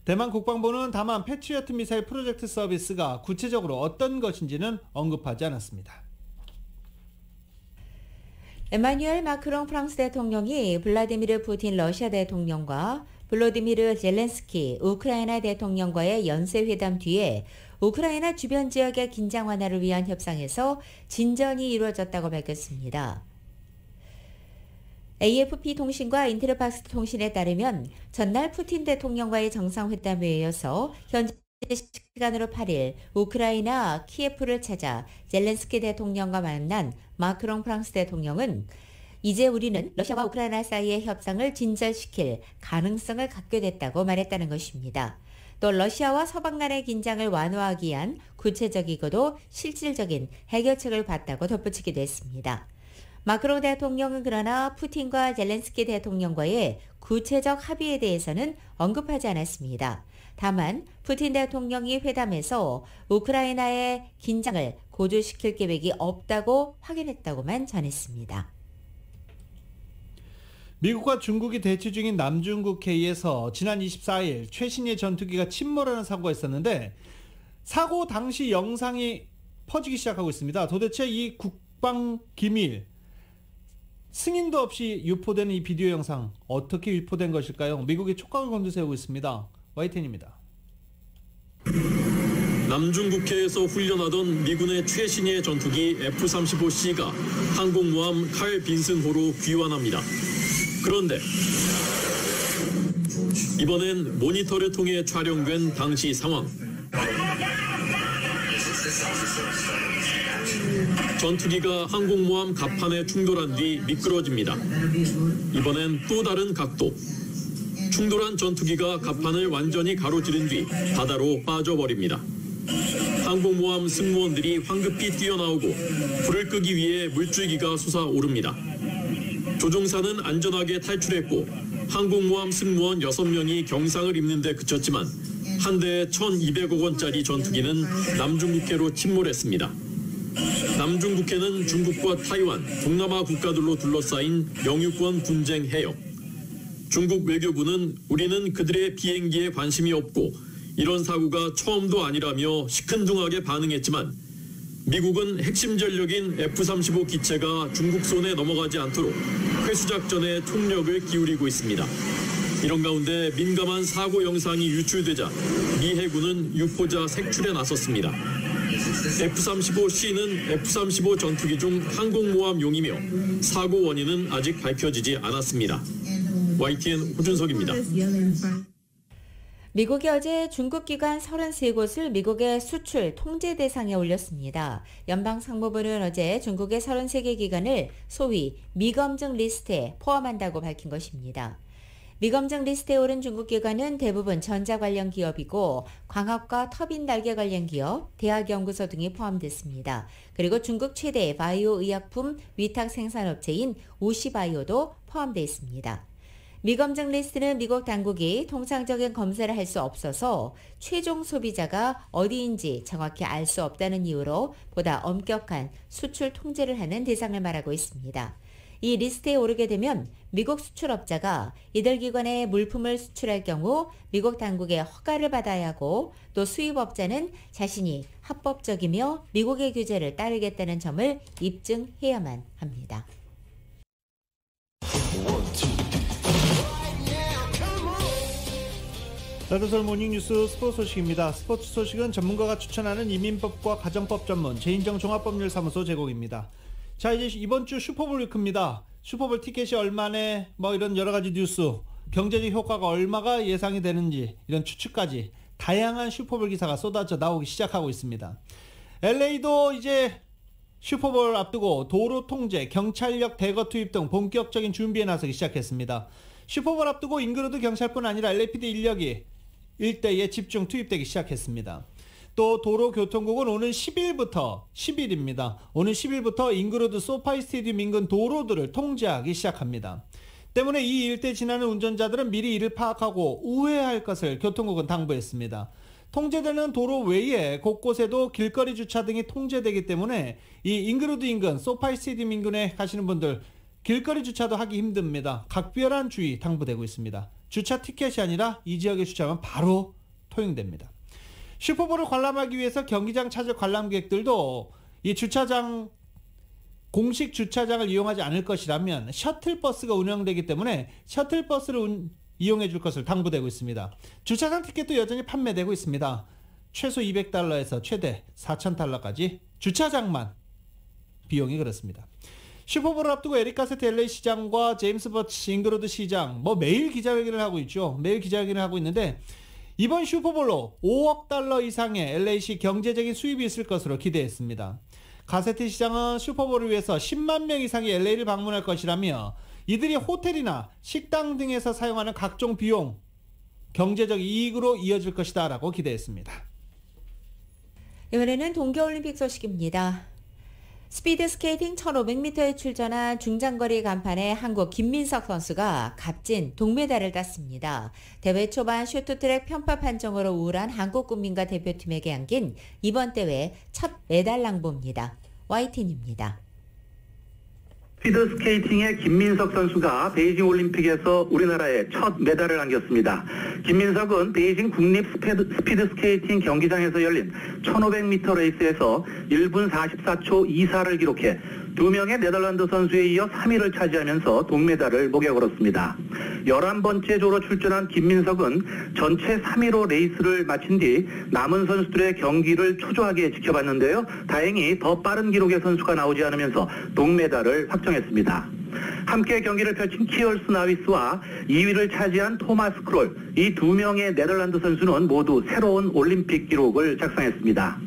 대만 국방부는 다만 패트리어트 미사일 프로젝트 서비스가 구체적으로 어떤 것인지는 언급하지 않았습니다. 에마뉴엘 마크롱 프랑스 대통령이 블라디미르 푸틴 러시아 대통령과 볼로디미르 젤렌스키 우크라이나 대통령과의 연쇄회담 뒤에 우크라이나 주변 지역의 긴장 완화를 위한 협상에서 진전이 이루어졌다고 밝혔습니다. AFP 통신과 인테르팍스 통신에 따르면 전날 푸틴 대통령과의 정상회담에 이어서 현재 시간으로 8일 우크라이나 키예프를 찾아 젤렌스키 대통령과 만난 마크롱 프랑스 대통령은 이제 우리는 러시아와 우크라이나 사이의 협상을 진전시킬 가능성을 갖게 됐다고 말했다는 것입니다. 또 러시아와 서방 간의 긴장을 완화하기 위한 구체적이고도 실질적인 해결책을 봤다고 덧붙이기도 했습니다. 마크롱 대통령은 그러나 푸틴과 젤렌스키 대통령과의 구체적 합의에 대해서는 언급하지 않았습니다. 다만 푸틴 대통령이 회담에서 우크라이나의 긴장을 고조시킬 계획이 없다고 확인했다고만 전했습니다. 미국과 중국이 대치 중인 남중국해에서 지난 24일 최신의 전투기가 침몰하는 사고가 있었는데 사고 당시 영상이 퍼지기 시작하고 있습니다. 도대체 이 국방 기밀 승인도 없이 유포되는 이 비디오 영상 어떻게 유포된 것일까요? 미국이 촉각을 곤두세우고 있습니다. YTN입니다. 남중국해에서 훈련하던 미군의 최신의 전투기 F-35C가 항공모함 칼 빈슨호로 귀환합니다. 그런데 이번엔 모니터를 통해 촬영된 당시 상황. 전투기가 항공모함 갑판에 충돌한 뒤 미끄러집니다. 이번엔 또 다른 각도. 충돌한 전투기가 갑판을 완전히 가로지른 뒤 바다로 빠져버립니다. 항공모함 승무원들이 황급히 뛰어나오고 불을 끄기 위해 물줄기가 솟아오릅니다. 조종사는 안전하게 탈출했고 항공모함 승무원 6명이 경상을 입는 데 그쳤지만 한 대에 1,200억 원짜리 전투기는 남중국해로 침몰했습니다. 남중국해는 중국과 타이완, 동남아 국가들로 둘러싸인 영유권 분쟁 해역. 중국 외교부는 우리는 그들의 비행기에 관심이 없고 이런 사고가 처음도 아니라며 시큰둥하게 반응했지만 미국은 핵심 전력인 F-35 기체가 중국 손에 넘어가지 않도록 회수작전에 총력을 기울이고 있습니다. 이런 가운데 민감한 사고 영상이 유출되자 미 해군은 유포자 색출에 나섰습니다. F-35C는 F-35 전투기 중 항공모함용이며 사고 원인은 아직 밝혀지지 않았습니다. YTN 호준석입니다. 미국이 어제 중국 기관 33곳을 미국의 수출 통제 대상에 올렸습니다. 연방상무부는 어제 중국의 33개 기관을 소위 미검증 리스트에 포함한다고 밝힌 것입니다. 미검증 리스트에 오른 중국 기관은 대부분 전자 관련 기업이고 광학과 터빈 날개 관련 기업, 대학연구소 등이 포함됐습니다. 그리고 중국 최대 바이오 의약품 위탁 생산업체인 우시바이오도 포함되어 있습니다. 미검증 리스트는 미국 당국이 통상적인 검사를 할 수 없어서 최종 소비자가 어디인지 정확히 알 수 없다는 이유로 보다 엄격한 수출 통제를 하는 대상을 말하고 있습니다. 이 리스트에 오르게 되면 미국 수출업자가 이들 기관에 물품을 수출할 경우 미국 당국의 허가를 받아야 하고 또 수입업자는 자신이 합법적이며 미국의 규제를 따르겠다는 점을 입증해야만 합니다. 나도설 모닝뉴스 스포츠 소식입니다. 스포츠 소식은 전문가가 추천하는 이민법과 가정법 전문 제인정 종합법률사무소 제공입니다. 자, 이제 이번 주 슈퍼볼 위크입니다. 슈퍼볼 티켓이 얼마네, 이런 여러 가지 뉴스, 경제적 효과가 얼마가 예상이 되는지 이런 추측까지 다양한 슈퍼볼 기사가 쏟아져 나오기 시작하고 있습니다. LA도 이제 슈퍼볼 앞두고 도로 통제, 경찰력 대거 투입 등 본격적인 준비에 나서기 시작했습니다. 슈퍼볼 앞두고 잉그로드 경찰뿐 아니라 LAPD 인력이 일대에 집중 투입되기 시작했습니다. 또 도로교통국은 오는 10일입니다. 오는 10일부터 잉그로드 소파이 스테디움 인근 도로들을 통제하기 시작합니다. 때문에 이 일대 지나는 운전자들은 미리 이를 파악하고 우회할 것을 교통국은 당부했습니다. 통제되는 도로 외에 곳곳에도 길거리 주차 등이 통제되기 때문에 이 잉그로드 인근 소파이 스테디움 인근에 가시는 분들 길거리 주차도 하기 힘듭니다. 각별한 주의 당부되고 있습니다. 주차 티켓이 아니라 이 지역에 주차하면 바로 토용됩니다. 슈퍼볼을 관람하기 위해서 경기장 찾을 관람객들도 이 주차장, 공식 주차장을 이용하지 않을 것이라면 셔틀버스가 운영되기 때문에 셔틀버스를 이용해 줄 것을 당부되고 있습니다. 주차장 티켓도 여전히 판매되고 있습니다. 최소 $200에서 최대 $4,000까지 주차장만 비용이 그렇습니다. 슈퍼볼을 앞두고 에릭 가세트 LA 시장과 제임스 버치 잉그로드 시장 매일 기자회견을 하고 있죠. 매일 기자회견을 하고 있는데 이번 슈퍼볼로 $5억 이상의 LA시 경제적인 수입이 있을 것으로 기대했습니다. 가세트 시장은 슈퍼볼을 위해서 10만 명 이상이 LA를 방문할 것이라며 이들이 호텔이나 식당 등에서 사용하는 각종 비용, 경제적 이익으로 이어질 것이다 라고 기대했습니다. 이번에는 동계올림픽 소식입니다. 스피드스케이팅 1500m에 출전한 중장거리 간판의 한국 김민석 선수가 값진 동메달을 땄습니다. 대회 초반 쇼트트랙 편파 판정으로 우울한 한국 국민과 대표팀에게 안긴 이번 대회 첫 메달 낭보입니다. YTN입니다. 스피드스케이팅의 김민석 선수가 베이징 올림픽에서 우리나라에 첫 메달을 안겼습니다. 김민석은 베이징 국립 스피드스케이팅 경기장에서 열린 1500m 레이스에서 1분 44초 24를 기록해 2명의 네덜란드 선수에 이어 3위를 차지하면서 동메달을 목에 걸었습니다. 11번째 조로 출전한 김민석은 전체 3위로 레이스를 마친 뒤 남은 선수들의 경기를 초조하게 지켜봤는데요. 다행히 더 빠른 기록의 선수가 나오지 않으면서 동메달을 확정했습니다. 함께 경기를 펼친 키얼스 나위스와 2위를 차지한 토마스 크롤, 이 2명의 네덜란드 선수는 모두 새로운 올림픽 기록을 작성했습니다.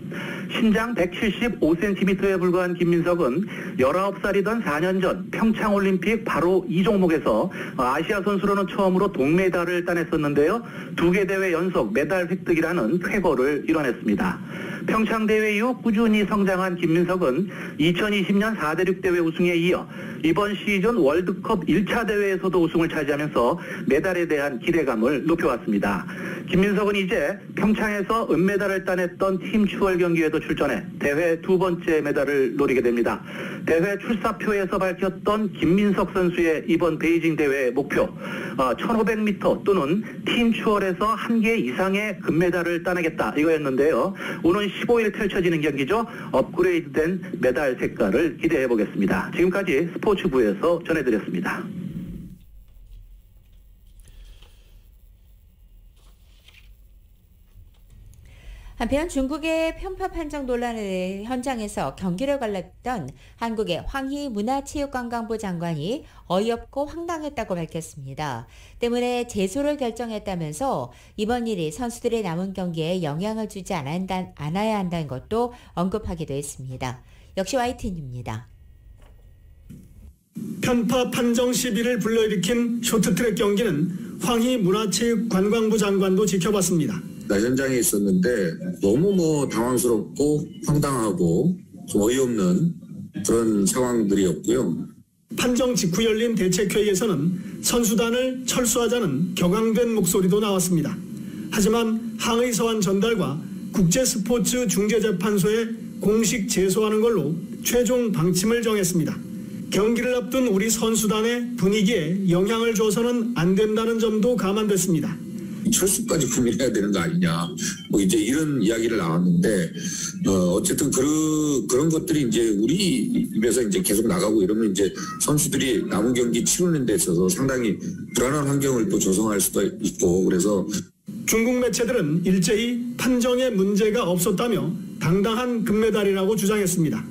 신장 175cm에 불과한 김민석은 19살이던 4년 전 평창올림픽 바로 이 종목에서 아시아 선수로는 처음으로 동메달을 따냈었는데요. 2개 대회 연속 메달 획득이라는 쾌거를 이뤄냈습니다. 평창대회 이후 꾸준히 성장한 김민석은 2020년 4대6 대회 우승에 이어 이번 시즌 월드컵 1차 대회에서도 우승을 차지하면서 메달에 대한 기대감을 높여왔습니다. 김민석은 이제 평창에서 은메달을 따냈던 팀 추월 경기에도 출전해 대회 2번째 메달을 노리게 됩니다. 대회 출사표에서 밝혔던 김민석 선수의 이번 베이징 대회 목표 1500m 또는 팀 추월에서 1개 이상의 금메달을 따내겠다 이거였는데요. 오는 15일 펼쳐지는 경기죠. 업그레이드된 메달 색깔을 기대해 보겠습니다. 지금까지 스포츠부에서 전해드렸습니다. 한편 중국의 편파 판정 논란의 현장에서 경기를 관람했던 한국의 황희 문화체육관광부 장관이 어이없고 황당했다고 밝혔습니다. 때문에 재소를 결정했다면서 이번 일이 선수들의 남은 경기에 영향을 주지 않아야 한다는 것도 언급하기도 했습니다. 역시 YTN입니다. 편파 판정 시비를 불러일으킨 쇼트트랙 경기는 황희 문화체육관광부 장관도 지켜봤습니다. 나 현장에 있었는데 너무 당황스럽고 황당하고 좀 어이없는 그런 상황들이었고요. 판정 직후 열린 대책회의에서는 선수단을 철수하자는 격앙된 목소리도 나왔습니다. 하지만 항의 서한 전달과 국제스포츠-중재재판소에 공식 제소하는 걸로 최종 방침을 정했습니다. 경기를 앞둔 우리 선수단의 분위기에 영향을 줘서는 안 된다는 점도 감안됐습니다. 철수까지 고민해야 되는 거 아니냐, 이제 이런 이야기를 나왔는데, 어쨌든 그런 것들이 이제 우리 입에서 이제 계속 나가고 이러면 이제 선수들이 남은 경기 치르는 데 있어서 상당히 불안한 환경을 또 조성할 수도 있고, 그래서 중국 매체들은 일제히 판정에 문제가 없었다며 당당한 금메달이라고 주장했습니다.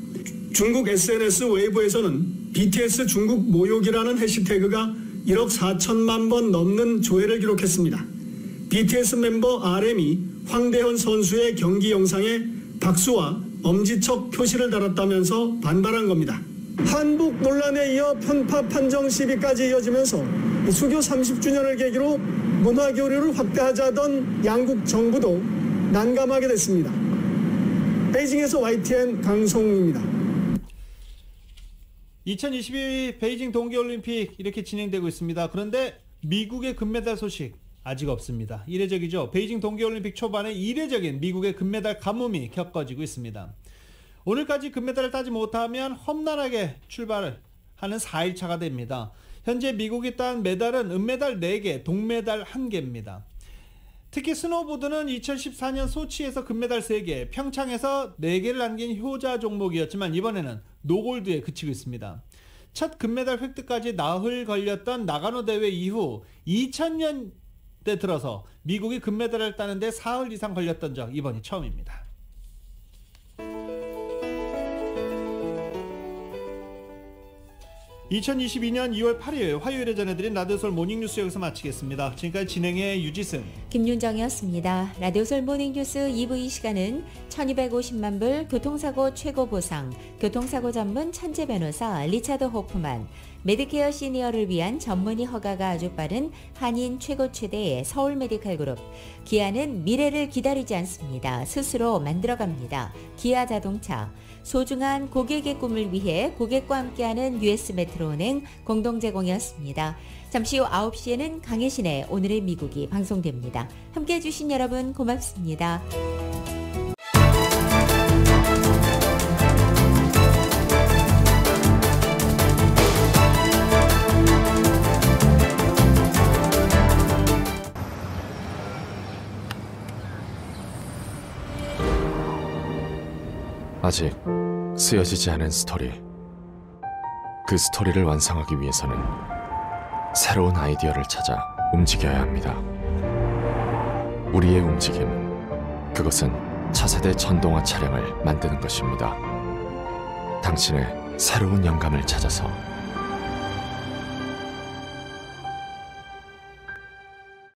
중국 SNS 웨이보에서는 BTS 중국 모욕이라는 해시태그가 1억 4천만 번 넘는 조회를 기록했습니다. BTS 멤버 RM이 황대현 선수의 경기 영상에 박수와 엄지척 표시를 달았다면서 반발한 겁니다. 한복 논란에 이어 편파 판정 시비까지 이어지면서 수교 30주년을 계기로 문화교류를 확대하자던 양국 정부도 난감하게 됐습니다. 베이징에서 YTN 강성우입니다. 2022 베이징 동계올림픽 이렇게 진행되고 있습니다. 그런데 미국의 금메달 소식 아직 없습니다. 이례적이죠. 베이징 동계올림픽 초반에 이례적인 미국의 금메달 가뭄이 겪어지고 있습니다. 오늘까지 금메달을 따지 못하면 험난하게 출발을 하는 4일차가 됩니다. 현재 미국이 딴 메달은 은메달 4개, 동메달 1개입니다. 특히 스노보드는 2014년 소치에서 금메달 3개, 평창에서 4개를 남긴 효자 종목이었지만 이번에는 노골드에 그치고 있습니다. 첫 금메달 획득까지 나흘 걸렸던 나가노 대회 이후 2000년대 들어서 미국이 금메달을 따는데 사흘 이상 걸렸던 적 이번이 처음입니다. 2022년 2월 8일 화요일에 전해드린 라디오솔 모닝뉴스 여기서 마치겠습니다. 지금까지 진행의 유지승, 김윤정이었습니다. 라디오솔 모닝뉴스 2부 이 시간은 1250만 불 교통사고 최고 보상, 교통사고 전문 천재 변호사 리차드 호프만, 메디케어 시니어를 위한 전문의 허가가 아주 빠른 한인 최고 최대의 서울 메디칼 그룹, 기아는 미래를 기다리지 않습니다. 스스로 만들어갑니다. 기아 자동차, 소중한 고객의 꿈을 위해 고객과 함께하는 US 메트로은행 공동 제공이었습니다. 잠시 후 9시에는 강혜신의 오늘의 미국이 방송됩니다. 함께해 주신 여러분 고맙습니다. 아직 쓰여지지 않은 스토리. 그 스토리를 완성하기 위해서는 새로운 아이디어를 찾아 움직여야 합니다. 우리의 움직임, 그것은 차세대 전동화 차량을 만드는 것입니다. 당신의 새로운 영감을 찾아서